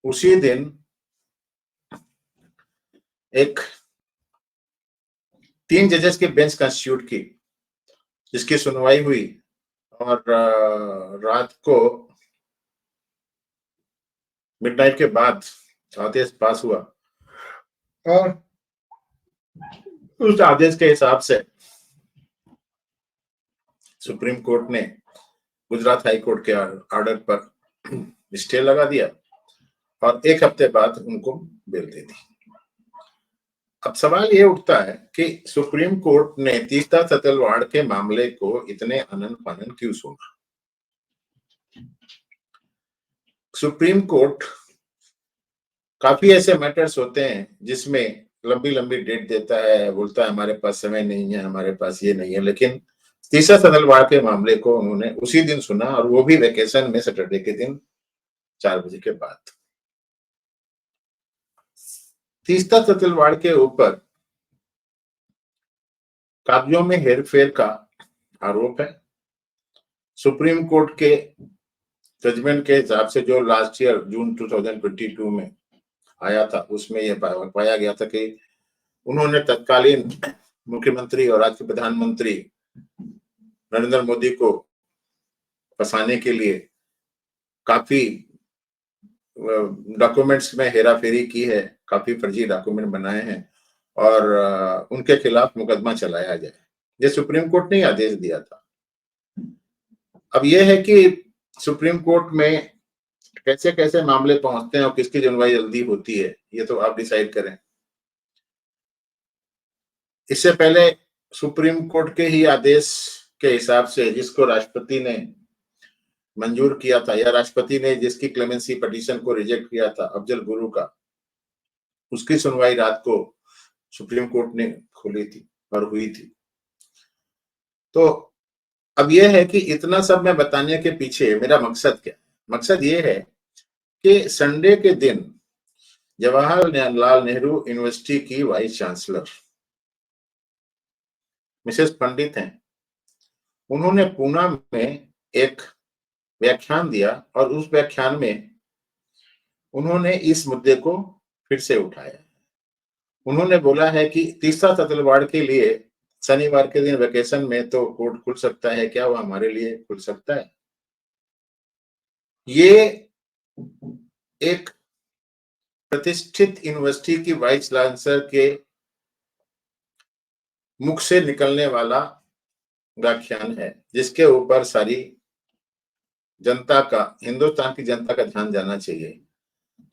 उसी दिन एक 3 जजेस की बेंच कंस्टिट्यूट की, जिसकी सुनवाई हुई और रात को मिडनाइट के बाद आदेश पास हुआ और उस आदेश के हिसाब से सुप्रीम कोर्ट ने गुजरात हाई कोर्ट के ऑर्डर पर स्टे लगा दिया और 1 हफ्ते बाद उनको बेल दे दी। अब सवाल ये उठता है कि सुप्रीम कोर्ट ने तीस्ता तलवाड़ के मामले को इतने आनन फानन क्यों सुना? सुप्रीम कोर्ट काफी ऐसे मैटर्स होते हैं जिसमें लंबी लंबी डेट देता है, बोलता है हमारे पास समय नहीं है, हमारे पास ये नहीं है, लेकिन तीस्ता तलवाड़ के मामले को उन्होंने उसी दिन सुना और वो भी वेकेशन में सैटरडे के दिन 4 बजे के बाद। तीस्ता तलवाड़ के ऊपर कागजों में हेरफेर का आरोप है। सुप्रीम कोर्ट के जजमेंट के हिसाब से जो लास्ट ईयर जून 2022 में आया था, उसमें यह पाया गया था कि उन्होंने तत्कालीन मुख्यमंत्री और आज के प्रधानमंत्री नरेंद्र मोदी को फंसाने के लिए काफी डॉक्यूमेंट्स में हेराफेरी की है, काफी फर्जी डॉक्यूमेंट बनाए हैं और उनके खिलाफ मुकदमा चलाया जाए, ये सुप्रीम कोर्ट ने आदेश दिया था। अब यह है कि सुप्रीम कोर्ट में कैसे कैसे मामले पहुंचते हैं और किसकी सुनवाई जल्दी होती है, ये तो आप डिसाइड करें। इससे पहले सुप्रीम कोर्ट के ही आदेश के हिसाब से जिसको राष्ट्रपति ने मंजूर किया था या राष्ट्रपति ने जिसकी क्लेमेंसी पिटीशन को रिजेक्ट किया था, अफजल गुरु का, उसकी सुनवाई रात को सुप्रीम कोर्ट ने खोली थी और हुई थी। तो अब यह है कि इतना सब मैं बताने के पीछे मेरा मकसद क्या है? मकसद ये है कि संडे के दिन जवाहरलाल नेहरू यूनिवर्सिटी की वाइस चांसलर मिसेस पंडित हैं, उन्होंने पूना में एक व्याख्यान दिया और उस व्याख्यान में उन्होंने इस मुद्दे को फिर से उठाया। उन्होंने बोला है कि तीस्ता तलवाड़ के लिए शनिवार के दिन वेकेशन में तो कोर्ट खुल सकता है, क्या वो हमारे लिए खुल सकता है? ये एक प्रतिष्ठित यूनिवर्सिटी की वाइस चांसलर के मुख से निकलने वाला व्याख्यान है, जिसके ऊपर सारी जनता का, हिंदुस्तान की जनता का ध्यान जाना चाहिए।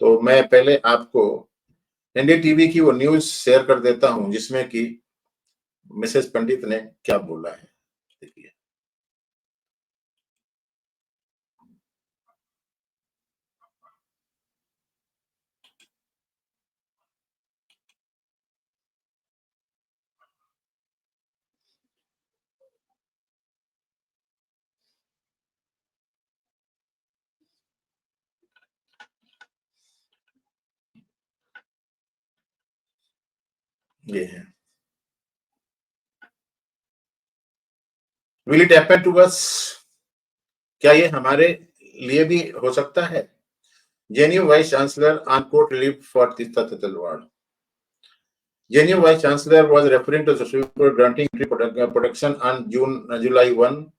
तो मैं पहले आपको एनडीटीवी की वो न्यूज शेयर कर देता हूं जिसमें कि मिसेस पंडित ने क्या बोला है। देखिए, ये है, will it happen to us? क्या ये हमारे लिए भी हो सकता है? JNU vice chancellor on court relief for Teesta Talwar. JNU Vice Chancellor was referring to the Supreme Court granting protection on July 1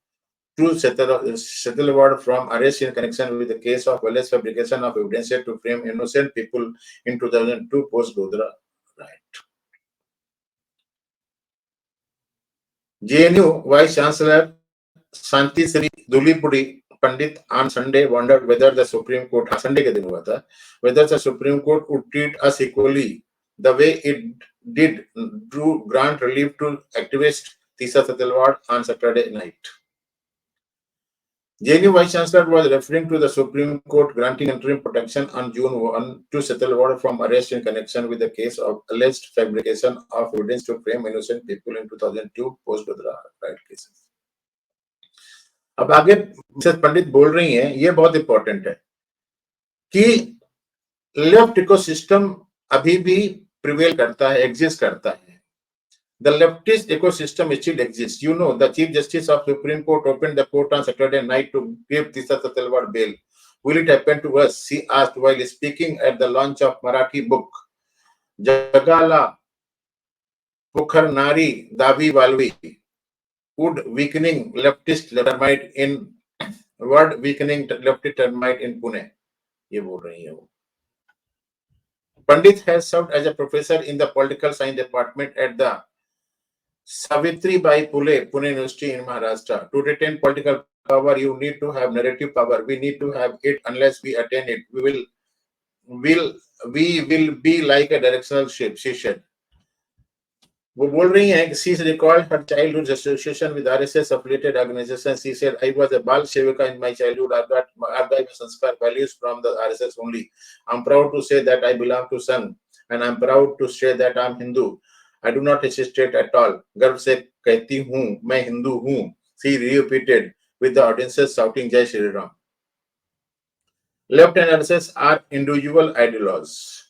to Setalwad from arrest in connection with the case of alleged fabrication of evidence to frame innocent people in 2002 post-Godhra riot. JNU Vice Chancellor Shanti Sri Dulipudi Pandit on Sunday wondered whether the Supreme Court, Sunday के दिन हुआ था, whether the Supreme Court would treat us equally the way it did to grant relief to activist Tisha Setalwad on Saturday night. JNU Vice Chancellor was referring to the Supreme Court granting interim protection on June 1 to Setalwad from arrest in connection with the case of alleged fabrication of evidence to frame innocent people in 2002 post-Godhra riot cases. अब आगे Mrs पंडित बोल रही हैं, ये बहुत important है कि left ecosystem अभी भी प्रिवेल करता है, एग्जिस्ट करता है। The leftist ecosystem still exists. You know, the Chief Justice of Supreme Court opened the court on Saturday night to give Tisha Setalwad bail Will it happen to us? She asked while speaking at the launch of Marathi book Jagala Pukharnari Davi Valvi. Would weakening leftist termite in word weakening leftist termite in Pune. ये बोल रही है वो. Pandit has served as a professor in the political science department at the Savitribai Phule Pune University in Maharashtra. To retain political power, you need to have narrative power. We need to have it. Unless we attain it, we will be like a directional ship. She said. वो बोल रही हैं कि she recalled her childhood association with RSS affiliated organizations. She said, I was a Bal Sevika in my childhood. I got my sanskar values from the RSS only. I'm proud to say that I belong to Sangh and I'm proud to say that I'm Hindu. I do not hesitate at all. गर्व से कहती हूँ मैं हिंदू हूँ. She repeated with the audiences shouting Jai Shri Ram. Left and RSS are individual ideologues.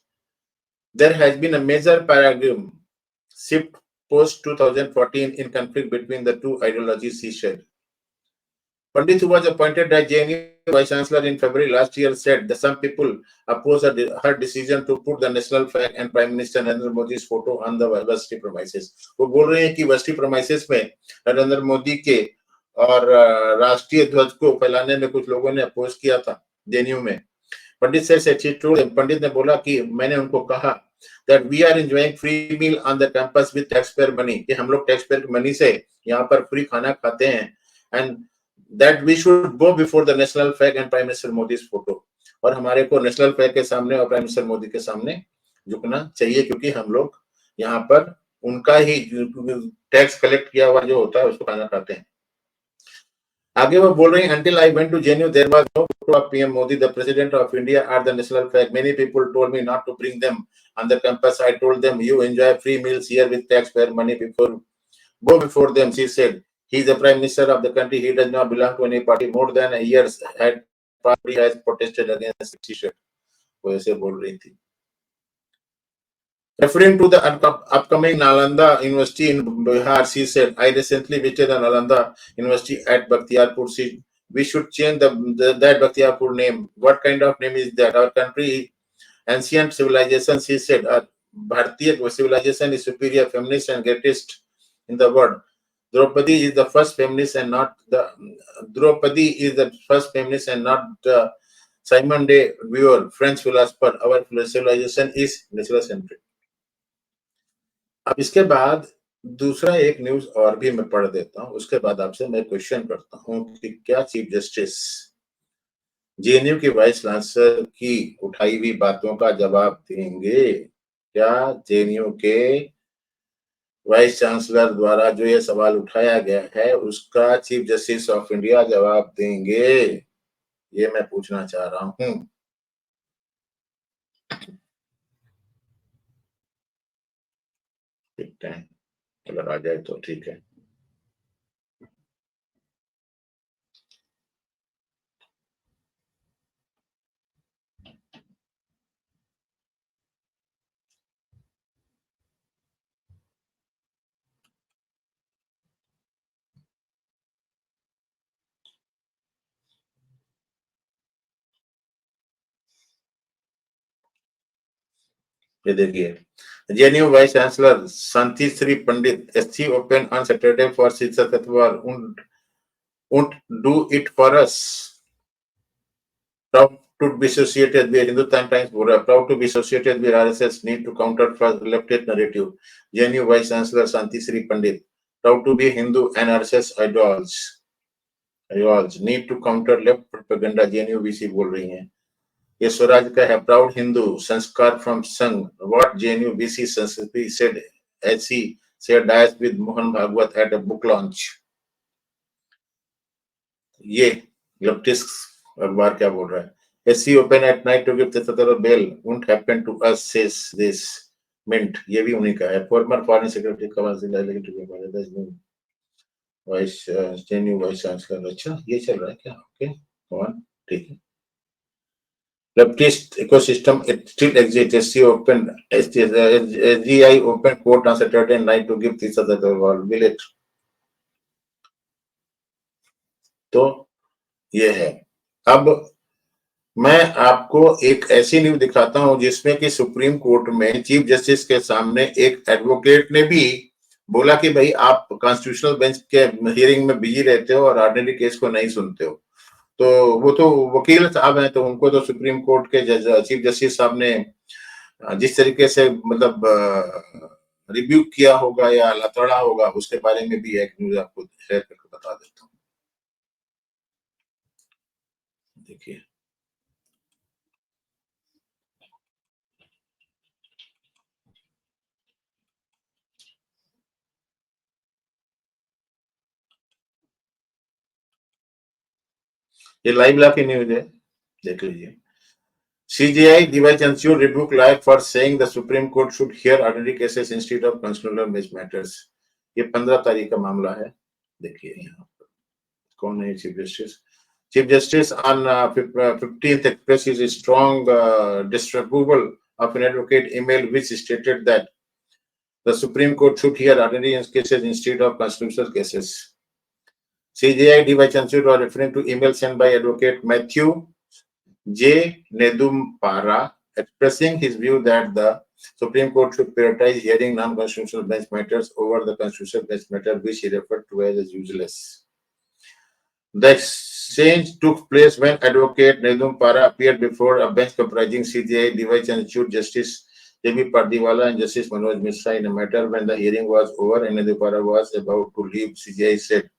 There has been a major paradigm shift post 2014 in conflict between the two ideologies, he said. Pandit, who was appointed as JNU Vice Chancellor in February last year, said that some people oppose her decision to put the national flag and Prime Minister Narendra Modi's photo on the university premises. वो बोल रहे हैं कि university premises में नरेंद्र मोदी के और राष्ट्रीय ध्वज को फैलाने में कुछ लोगों ने अपोज किया था जेएनयू में. पंडित से पंडित ने बोला कि मैंने उनको कहा that we are enjoying free meal on the campus with taxpayer money कि हम लोग taxpayer money से यहाँ पर free खाना खाते हैं and that we should go before the national flag and Prime Minister Modi's photo और हमारे को national flag के सामने और Prime Minister मोदी के सामने झुकना चाहिए क्योंकि हम लोग यहाँ पर उनका ही टैक्स कलेक्ट किया हुआ जो होता है उसको खाना खाते हैं. आगे वो बोल रहे हैं until I went to JNU there was no photo of PM Modi, the President of India, or the national flag. Many people told me not to bring them on the campus. I told them you enjoy free meals here with taxpayer money go before them. She said he is the Prime Minister of the country. He does not belong to any party. More than a year party has protested against the T-shirt. वो ऐसे बोल रही थी. Referring to the upcoming Nalanda University in Bihar, she said, I recently visited the Nalanda University at Bakhtiarpur. We should change that Bakhtiarpur name. What kind of name is that? Our country, ancient civilization, she said, Bharatiya civilization is superior, feminist, and greatest in the world. Draupadi is the first feminist and not Simon de Beauvoir, French philosopher. Our civilization is natural-centric. अब इसके बाद दूसरा एक news और भी मैं पढ़ देता हूं. उसके बाद आपसे मैं क्वेश्चन करता हूं कि क्या चीफ जस्टिस जेएनयू के वाइस चांसलर की उठाई हुई बातों का जवाब देंगे? क्या जेएनयू के वाइस चांसलर द्वारा जो ये सवाल उठाया गया है उसका चीफ जस्टिस ऑफ इंडिया जवाब देंगे? ये मैं पूछना चाह रहा हूं. ठीक है, अगर आ जाए तो ठीक है. ये देखिए, JNU Vice Chancellor Santisri Pandit, SC opened on Saturday for Sitsa Tatwar, won't do it for us. Proud to be associated with Hindustan Times, proud to be associated with RSS, need to counter leftist narrative. JNU Vice Chancellor Santisri Pandit, proud to be Hindu and RSS idols, need to counter left propaganda. JNU VC बोल रही हैं. ये स्वराज का है. Proud Hindu sanskar from Sangh. What JNU VC संस्कृति said as he shared dialogue with Mohan Bhagwat at a book launch. ये leftist अखबार क्या बोल रहा है? SC open at night to give the bail won't happen to us says this mint. ये भी उन्हीं का है. former foreign secretary कमल वाइस जेएनयू वाइस चांसलर. अच्छा ये चल रहा है क्या? ओके कौन? ठीक है. Leftist ecosystem it still exists. SC open SGI open court on Saturday night to give this other world. Will it? तो ये है. अब मैं आपको एक ऐसी न्यूज दिखाता हूं जिसमें कि सुप्रीम कोर्ट में चीफ जस्टिस के सामने एक एडवोकेट ने भी बोला कि भाई आप कॉन्स्टिट्यूशनल बेंच के हियरिंग में बिजी रहते हो और ऑर्डिनरी केस को नहीं सुनते हो। तो वो तो वकील साहब हैं, तो उनको तो सुप्रीम कोर्ट के जज चीफ जस्टिस साहब ने जिस तरीके से मतलब रिव्यू किया होगा या लतड़ा होगा, उसके बारे में भी एक न्यूज आपको शेयर करके बता देता हूँ। देखिए, ये लाइव ला की न्यूज है, देख लीजिए। CJI Divya Chanchur rebuked live for saying the Supreme Court should hear ordinary cases instead of constitutional bench matters। ये 15 तारीख का मामला है। देखिए यहाँ पर कौन है chief justice. Chief Justice on 15th expressed his strong disapproval of an advocate email which stated that the Supreme Court should hear ordinary cases instead of constitutional cases। CJI Divya Chanchur was referring to email sent by Advocate Matthew J. Nedumpara, expressing his view that the Supreme Court should prioritize hearing non-constitutional bench matters over the constitutional bench matter, which he referred to as useless। The exchange took place when Advocate Nedumpara appeared before a bench comprising CJI Divya Chanchur, Justice J.B. Pardiwala, and Justice Manoj Mishra in a matter. When the hearing was over and Nedumpara was about to leave, CJI said,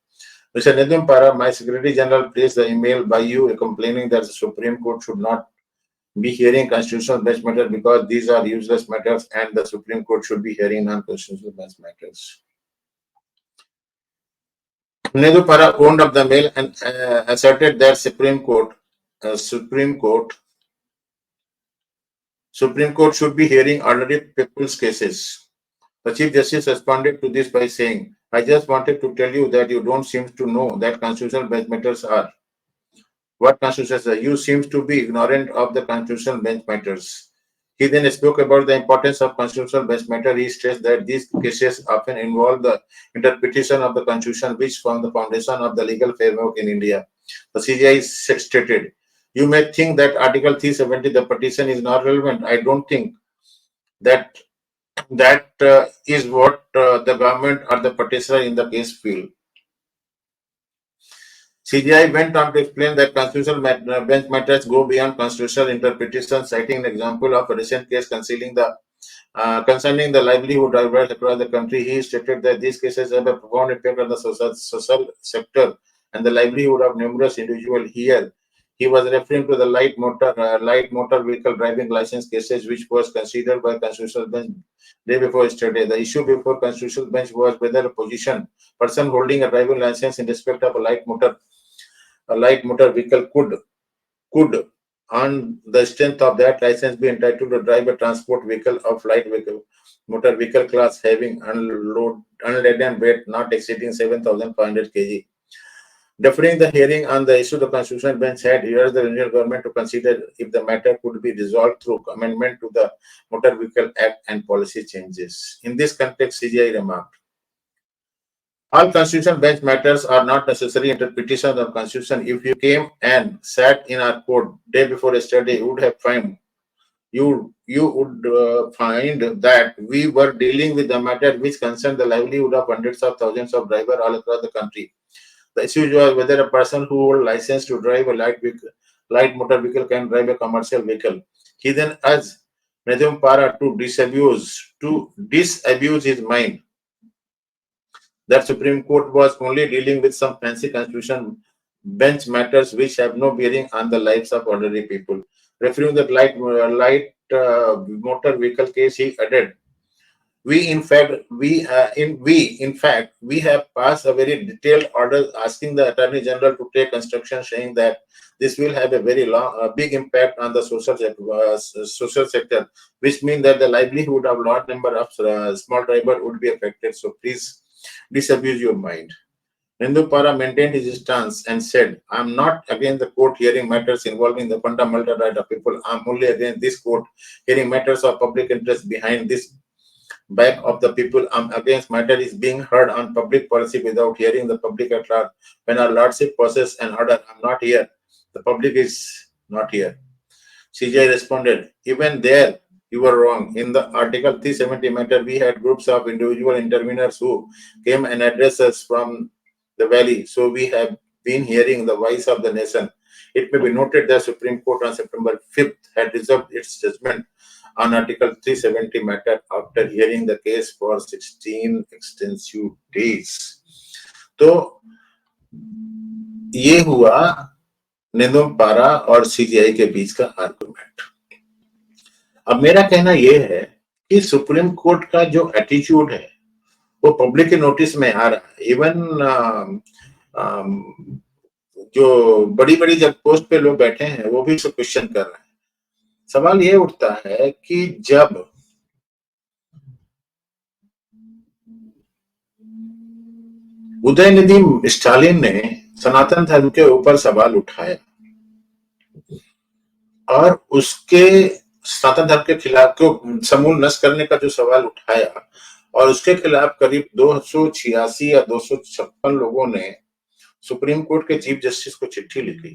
Mr. Nedumpara, my Secretary General placed the email by you complaining that the Supreme Court should not be hearing constitutional bench matters because these are useless matters and the Supreme Court should be hearing non-constitutional bench matters। Nedumpara owned up the mail and asserted that Supreme Court should be hearing ordinary people's cases। The Chief Justice responded to this by saying, I just wanted to tell you that you don't seem to know that constitutional bench matters are. What constitutions are? You seem to be ignorant of the constitutional bench matters। He then spoke about the importance of constitutional bench matter. He stressed that these cases often involve the interpretation of the constitution, which form the foundation of the legal framework in India। The CJI stated, you may think that Article 370, the petition, is not relevant. I don't think that is what the government or the petitioner in the case feel। CJI went on to explain that constitutional bench matters go beyond constitutional interpretation, citing an example of a recent case concerning the livelihood of rights across the country. He stated that these cases have a profound impact on the social sector and the livelihood of numerous individuals. Here, he was referring to the light motor vehicle driving license cases, which was considered by constitutional bench day before yesterday. The issue before constitutional bench was whether a person holding a driving license in respect of a light motor vehicle could on the strength of that license be entitled to drive a transport vehicle of motor vehicle class having unladen weight not exceeding 7,500 kg। Deferring the hearing on the issue, the Constitutional Bench had urged the Indian government to consider if the matter could be resolved through amendment to the Motor Vehicle Act and policy changes। In this context, CJI remarked, all constitutional bench matters are not necessary interpretations of constitution। If you came and sat in our court day before yesterday, you would find that we were dealing with a matter which concerned the livelihood of hundreds of thousands of drivers all across the country। The issue was whether a person who holds license to drive a light motor vehicle can drive a commercial vehicle। He then urged Nedumpara to disabuse his mind that Supreme Court was only dealing with some fancy constitution bench matters which have no bearing on the lives of ordinary people। Referring to the motor vehicle case, he added, we have passed a very detailed order asking the Attorney General to take instruction, saying that this will have a very big impact on the social sector, which means that the livelihood of large number of small drivers would be affected। So please disabuse your mind। Nedumpara maintained his stance and said, I am not against the court hearing matters involving the fundamental right of people। I am only against this court hearing matters of public interest behind this back of the people। I am against matter is being heard on public policy without hearing the public at large। When our lordship possesses an order, I am not here, the public is not here. CJI responded, even there you were wrong. In the Article 370 matter, we had groups of individual interveners who came and addressed us from the valley. So we have been hearing the voice of the nation. It may be noted that Supreme Court on September 5th had reserved its judgment on Article 370 matter after hearing the case for 16 extensive days. तो ये हुआ निदुम पारा और CGI के बीच का argument. अब मेरा कहना यह है कि सुप्रीम कोर्ट का जो एटीट्यूड है वो पब्लिक के नोटिस में आ रहा है। इवन जो बड़ी बड़ी जब पोस्ट पे लोग बैठे हैं वो भी क्वेश्चन कर रहे हैं। सवाल ये उठता है कि जब उदयनिधि स्टालिन ने सनातन धर्म के ऊपर सवाल उठाया और उसके सनातन धर्म के खिलाफ को समूल नष्ट करने का जो सवाल उठाया और उसके खिलाफ करीब 286 या 256 लोगों ने सुप्रीम कोर्ट के चीफ जस्टिस को चिट्ठी लिखी,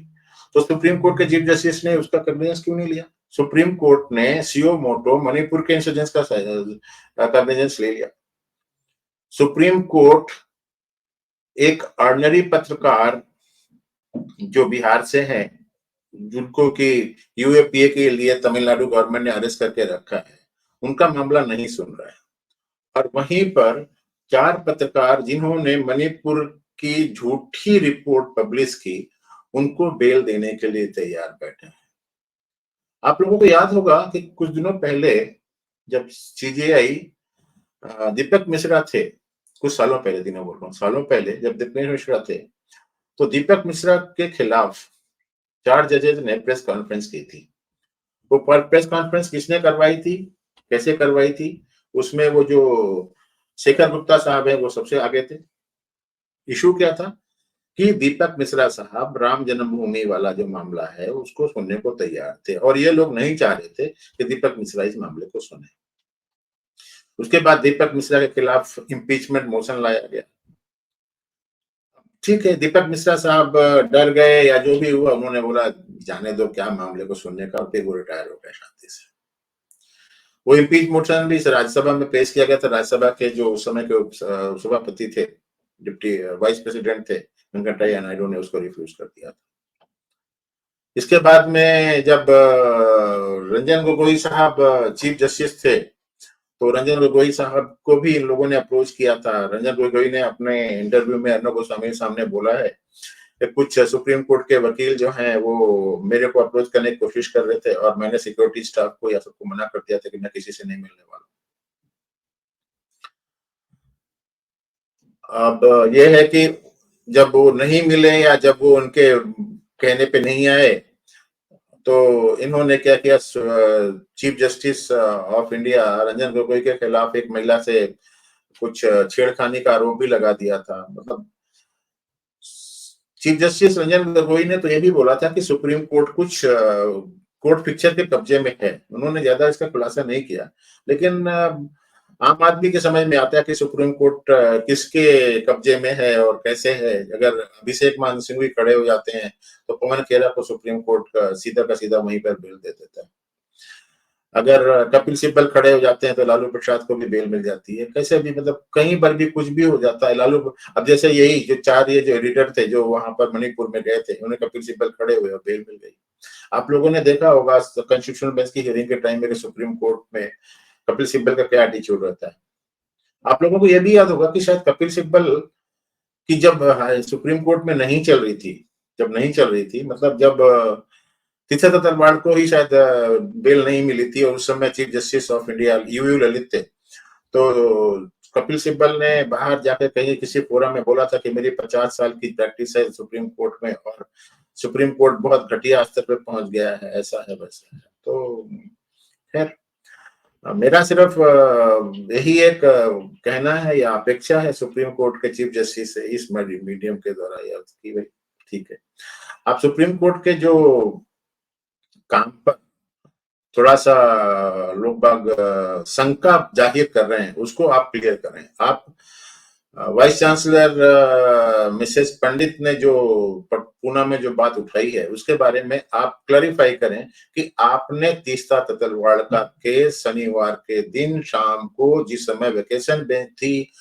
तो सुप्रीम कोर्ट के चीफ जस्टिस ने उसका कॉग्निजेंस क्यों नहीं लिया? सुप्रीम कोर्ट ने सीओ मोटो मणिपुर के इंसर्जेंस का कॉग्निजेंस ले लिया। सुप्रीम कोर्ट एक ऑर्डिनरी पत्रकार जो बिहार से हैं, जिनको कि यूएपीए के लिए तमिलनाडु गवर्नमेंट ने अरेस्ट करके रखा है, उनका मामला नहीं सुन रहा है। और वहीं पर 4 पत्रकार जिन्होंने मणिपुर की झूठी रिपोर्ट पब्लिश की, उनको बेल देने के लिए तैयार बैठे हैं। आप लोगों को याद होगा कि कुछ दिनों पहले जब सीजेआई दीपक मिश्रा थे, कुछ सालों पहले, दिनों बोल रहा हूँ, सालों पहले जब दीपक मिश्रा थे, तो दीपक मिश्रा के खिलाफ 4 जजेज ने प्रेस कॉन्फ्रेंस की थी। वो प्रेस कॉन्फ्रेंस किसने करवाई थी, कैसे करवाई थी? उसमें वो जो शेखर गुप्ता साहब है वो सबसे आगे थे। इशू क्या था कि दीपक मिश्रा साहब राम जन्मभूमि वाला जो मामला है उसको सुनने को तैयार थे और ये लोग नहीं चाह रहे थे कि दीपक मिश्रा इस मामले को सुने। उसके बाद दीपक मिश्रा के खिलाफ इम्पीचमेंट मोशन लाया गया। ठीक है, दीपक मिश्रा साहब डर गए या जो भी हुआ, उन्होंने बोला जाने दो, क्या मामले को सुनने का, फिर वो रिटायर हो गए शांति से। वो इम्पीच मोशन भी राज्यसभा में पेश किया गया था। राज्यसभा के जो उस समय के सभापति थे, डिप्टी वाइस प्रेसिडेंट थे वेंकटैया नायडू ने उसको रिफ्यूज कर दिया था। इसके बाद में जब रंजन गोगोई साहब चीफ जस्टिस थे, तो रंजन गोगोई साहब को भी इन लोगों ने अप्रोच किया था। रंजन गोगोई ने अपने इंटरव्यू में अर्नब गोस्वामी सामने बोला है कि कुछ सुप्रीम कोर्ट के वकील जो हैं वो मेरे को अप्रोच करने की कोशिश कर रहे थे और मैंने सिक्योरिटी स्टाफ को या सबको मना कर दिया था कि मैं किसी से नहीं मिलने वाला। अब ये है कि जब वो नहीं मिले या जब वो उनके कहने पे नहीं आए, तो इन्होंने क्या किया, chief justice of India Ranjan Gogoi के खिलाफ एक महिला से कुछ छेड़खानी का आरोप भी लगा दिया था। मतलब चीफ जस्टिस रंजन गोगोई ने तो ये भी बोला था कि सुप्रीम कोर्ट कुछ कोर्ट पिक्चर के कब्जे में है। उन्होंने ज्यादा इसका खुलासा नहीं किया, लेकिन आम आदमी के समझ में आता है कि सुप्रीम कोर्ट किसके कब्जे में है और कैसे है। अगर अभिषेक मनु सिंघवी खड़े हो जाते हैं तो पवन खेरा को सुप्रीम कोर्ट का सीधा वहीं पर बेल दे देता है। अगर कपिल सिब्बल खड़े हो जाते हैं तो लालू प्रसाद को भी बेल मिल जाती है। कैसे भी, मतलब कहीं पर भी कुछ भी हो जाता है। लालू, अब जैसे यही जो 4 ये जो एडिटर थे जो वहां पर मणिपुर में गए थे, उन्हें कपिल सिब्बल खड़े हुए और बेल मिल गई। आप लोगों ने देखा होगा कॉन्स्टिट्यूशनल बेंच की हियरिंग के टाइम में सुप्रीम कोर्ट में कपिल सिब्बल का क्या एटीट्यूड रहता है। आप लोगों को यह भी याद होगा कि शायद कपिल सिब्बल की जब सुप्रीम कोर्ट में नहीं चल रही थी, मतलब जब तीर्थदत्त तलवार को ही शायद बेल नहीं मिली थी और उस समय chief justice of India UU Lalit थे, तो कपिल सिब्बल ने बाहर जाकर कहीं किसी फोरम में बोला था कि मेरी 50 साल की प्रैक्टिस है सुप्रीम कोर्ट में और सुप्रीम कोर्ट बहुत घटिया स्तर पर पहुंच गया है, ऐसा है वैसा है। तो खैर, मेरा सिर्फ यही एक कहना है या अपेक्षा है सुप्रीम कोर्ट के चीफ जस्टिस से इस मीडियम के द्वारा, या कि भाई ठीक है, आप सुप्रीम कोर्ट के जो काम पर थोड़ा सा लोग बाग शंका जाहिर कर रहे हैं उसको आप क्लियर करें। आप वाइस चांसलर मिसेस पंडित ने जो पूना में जो बात उठाई है उसके बारे में आप क्लैरिफाई करें कि आपने तीस्ता तलवाड़ का केस शनिवार के दिन शाम को, जिस समय वेकेशन बेंच थी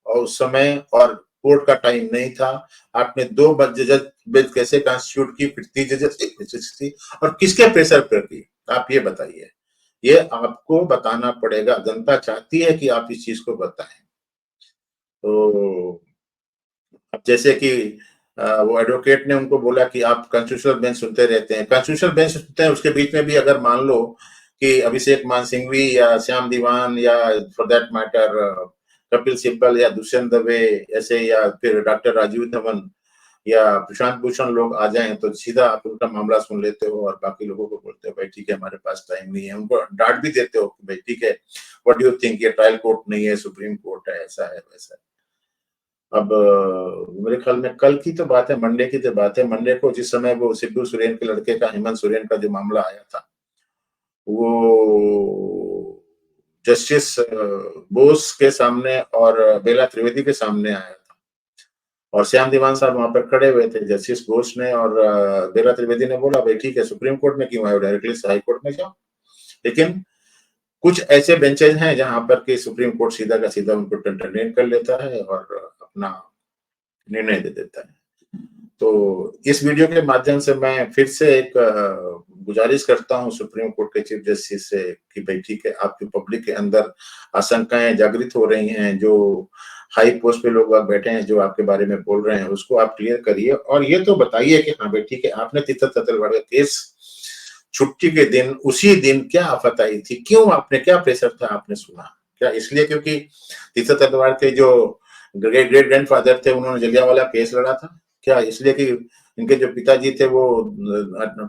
और उस समय और कोर्ट का टाइम नहीं था, आपने 2 जज बेंच कैसे कॉन्स्टिट्यूट की, फिर 3 जजेस थी और किसके प्रेशर पर की, आप ये बताइए। ये आपको बताना पड़ेगा, जनता चाहती है कि आप इस चीज को बताएं। तो अब जैसे कि वो एडवोकेट ने उनको बोला कि आप कॉन्स्टिट्यूशनल बेंच सुनते रहते हैं, कॉन्स्टिट्यूशनल बेंच सुनते हैं, उसके बीच में भी अगर मान लो कि अभिषेक मान सिंघवी या श्याम दीवान या for that matter Kapil Sibal या दुष्यंत दवे ऐसे, या फिर डॉक्टर राजीव धवन या प्रशांत भूषण लोग आ जाएं तो सीधा आप उनका मामला सुन लेते हो और बाकी लोगों को बोलते हो भाई ठीक है हमारे पास टाइम नहीं है, उनको डांट भी देते हो कि भाई ठीक है व्हाट डू यू थिंक, ये ट्रायल कोर्ट नहीं है, सुप्रीम कोर्ट है, ऐसा है वैसा है। अब मेरे ख्याल में कल की तो बात है, मंडे की तो बात है, मंडे को जिस समय वो सिद्धू सोरेन के लड़के का, हेमंत सोरेन का जो मामला आया था, वो जस्टिस बोस के सामने और बेला त्रिवेदी के सामने आया था और श्याम दीवान साहब वहां पर खड़े हुए थे। जस्टिस बोस ने और बेला त्रिवेदी ने बोला भाई ठीक है सुप्रीम कोर्ट में क्यों आए, डायरेक्टली हाई कोर्ट में जाओ। लेकिन कुछ ऐसे बेंचेज हैं जहां पर कि सुप्रीम कोर्ट सीधा का सीधा उनको टर्मिनेट कर लेता है और अपना निर्णय दे देता है। तो इस वीडियो के माध्यम से मैं फिर से एक गुजारिश करता हूं सुप्रीम कोर्ट के चीफ जस्टिस से कि भाई ठीक है आपकी पब्लिक के अंदर आशंकाएं जागृत हो रही हैं, जो हाई पोस्ट पे लोग बैठे हैं जो आपके बारे में बोल रहे हैं उसको आप क्लियर करिए और ये तो बताइए कि हाँ भाई ठीक है आपने तीर्थ तलवाड़ का केस छुट्टी के दिन उसी दिन क्या आफत आई थी, क्यों, आपने क्या प्रेशर था, आपने सुना क्या इसलिए क्योंकि तीर्थ तलवाड़ के जो ग्रेट ग्रेट ग्रैंडफादर थे उन्होंने जलियांवाला केस लड़ा था, क्या इसलिए कि इनके जो पिताजी थे वो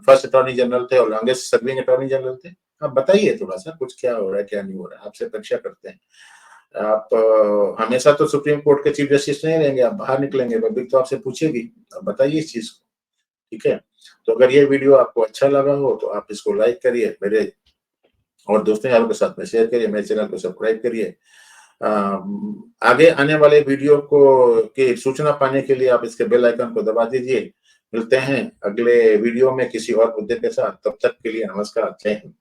फर्स्ट अटॉर्नी जनरल थे और लॉन्गेस्ट सर्विंग अटॉर्नी जनरल थे। आप बताइए थोड़ा सा कुछ क्या हो रहा है क्या नहीं हो रहा है, आपसे अपेक्षा करते हैं। आप हमेशा तो सुप्रीम कोर्ट के चीफ जस्टिस नहीं रहेंगे, आप बाहर निकलेंगे, पब्लिक तो आपसे पूछेगी, आप बताइए इस चीज को। ठीक है, तो अगर ये वीडियो आपको अच्छा लगा हो तो आप इसको लाइक करिए, मेरे और दोस्तों यारों के साथ में शेयर करिए, मेरे चैनल को सब्सक्राइब करिए। आगे आने वाले वीडियो को की सूचना पाने के लिए आप इसके बेल आइकन को दबा दीजिए। मिलते हैं अगले वीडियो में किसी और मुद्दे के साथ, तब तक के लिए नमस्कार, जय हिंद।